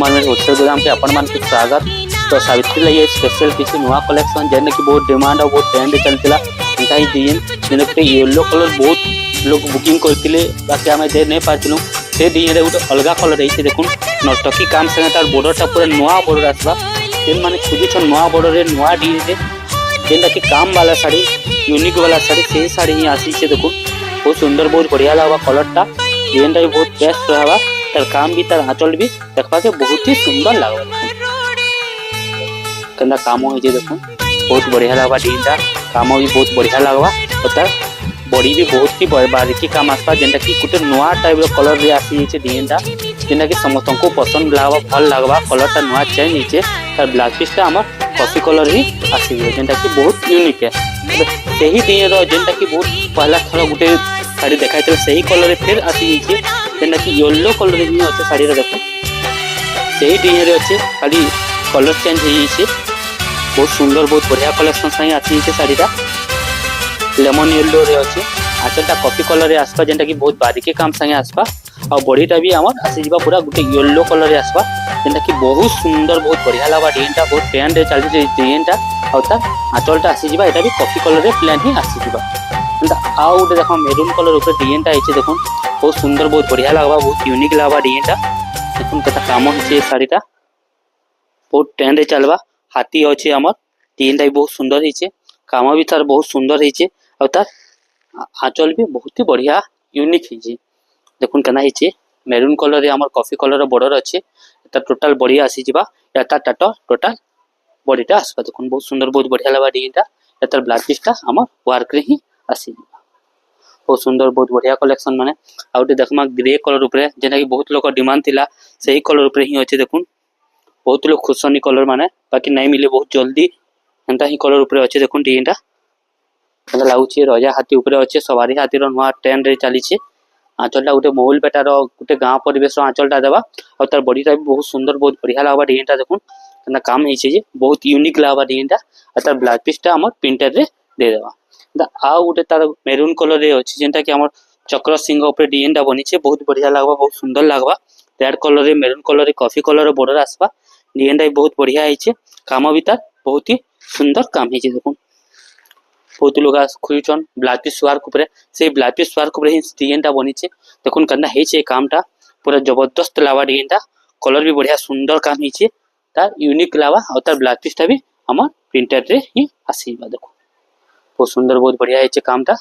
Mermaid wholesale गोदाम के आपण मान स्वागत। तो सावित्री लगे स्पेशल किसी नुआ कलेक्शन जेने की बहुत डिमांड और बहुत ट्रेंड चलता जीन जेने गोटे येलो कलर बहुत लोग बुकिंग करते बाकी आम दे नहीं पार्थिलु से डिजाइन गोटे अलग कलर है देखुन नर्तकी काम संगे तार बॉर्डरटा पूरा नुआ बॉर्डर आसवा जेन माने खोजुछन नुआ बॉर्डर नुआ डिजाइन जेनटा कि काम वाला शाड़ी यूनिक वाला शाड़ी से शाड़ी ही आसी देखुन बहुत सुंदर बहुत बढ़िया लगवा कलरटा डिजाइनटा भी बहुत बेस्ट रहा तार काम भी तार आंचल भी देखा के बहुत ही सुंदर लगवा कंदा काम हो देखो बहुत बढ़िया लगवा डिजाइनटा काम भी बहुत बढ़िया लगवा और तार बॉडी भी बहुत ही बारीकी काम आसपा जेनटा कि गोटे नुआ टाइप कलर रे आसी डिजाइनटा जेनटा कि समस्त को पसंद लगवा भल लगवा कलरटा नुआ चेंज होइछे तार ब्लाउज पीसटा हमर कॉफी कलर ही आसी जेनटा कि बहुत यूनिक है सही डिजाइन जेनटा कि बहुत पहला थर गोटे शाड़ी देखा सही कलर फिर आसी जेनटा कि येलो कलर ही अच्छे शाड़ी देखो सही डिजाइन अच्छे खाली कलर चेंज हो बहुत सुंदर बहुत बढ़िया कलेक्शन संगे आसी शाड़ीटा लेमन येलो रे अच्छे आंचलटा कॉफी कलर रे आसपा जेनटा कि बहुत बारीकी काम संगे आसपा और बॉडीटा भी आमर आसी जीवा पूरा गोटे येलो कलर रे आसपा जेनटा कि बहुत सुंदर बहुत बढ़िया लगवा डिजाइनटा बहुत ट्रेंड रे चलती डिजाइनटा और तार आंचलटा आसी जीवा एटा भी कॉफी कलर रे प्लेन ही आसी जीवा आउ गोटे देखो मेरून कलर ऊपर डिजाइनटा है देखो बहुत सुंदर बहुत बढ़िया लगवा बहुत यूनिक लगवा डिजाइनटा देखो केता काम है शाड़ीटा बहुत ट्रेंड रे चलवा हाथी अच्छे आमर डिजाइनटा भी बहुत सुंदर है काम भी तार बहुत सुंदर है और तार आंचल भी बहुत ही बढ़िया यूनिक है देखुन केना है मेरून कलर रे आमर कॉफी कलर बॉर्डर अच्छे टोटाल बॉडी आसी जीवा या तार टाटा टोटाल बॉडीटा आसपा देखुन बहुत सुंदर बहुत बढ़िया लगवा डिजाइनटा या तार ब्लाउज पीसटा आमर वर्क रे ही आसी जीवा बहुत सुंदर बहुत बढ़िया कलेक्शन माने आउटे देखमा ग्रे कलर ऊपर जेना कि बहुत लोग डिमांड थिला सही कलर ऊपर ही अच्छे देखुन बहुत लोग खुशनी कलर माने बाकी नहीं मिले बहुत जल्दी एंता ही कलर ऊपर अच्छे देखुन डिजाइनटा केना लागुची राजा हाथी ऊपर अच्छे सवारी हाथी रो नुआ ट्रेंड रे चली छे आंचलटा गोटे महल बेटार गोटे गाँव परिवेश आंचलटा देवा और तार बॉडीटा भी बहुत सुंदर बहुत बढ़िया लगवा डिजाइनटा देखुन केना काम है बहुत यूनिक लगवा डिजाइनटा और तार ब्लाउज पीसटा हमर प्रिंटेड रे दे देवा आउ गोटे तार मेरून कलर रे अच्छे जेनटा कि हमर चक्र सिंह ऊपर डिजाइनटा बनी छे बहुत बढ़िया लगवा बहुत सुंदर लगवा रेड कलर रे मेरून कलर रे कॉफी कलर बॉर्डर आसपा डिजाइनटा भी बहुत बढ़िया है काम भी तार बहुत ही सुंदर काम है देखुन बहुत लोग खोजुछन ब्लाउज पीस वर्क ऊपर से ब्लाउज पीस वर्क ऊपर ही डिजाइनटा बनी छे देखुन केना है कामटा पूरा जबरदस्त लावा डिजाइनटा कलर भी बढ़िया सुंदर काम है तार यूनिक लावा और तार ब्लाउज पीसटा भी हमर प्रिंटेड रे ही आसीबा देखो बहुत सुंदर बहुत बढ़िया है कामटा।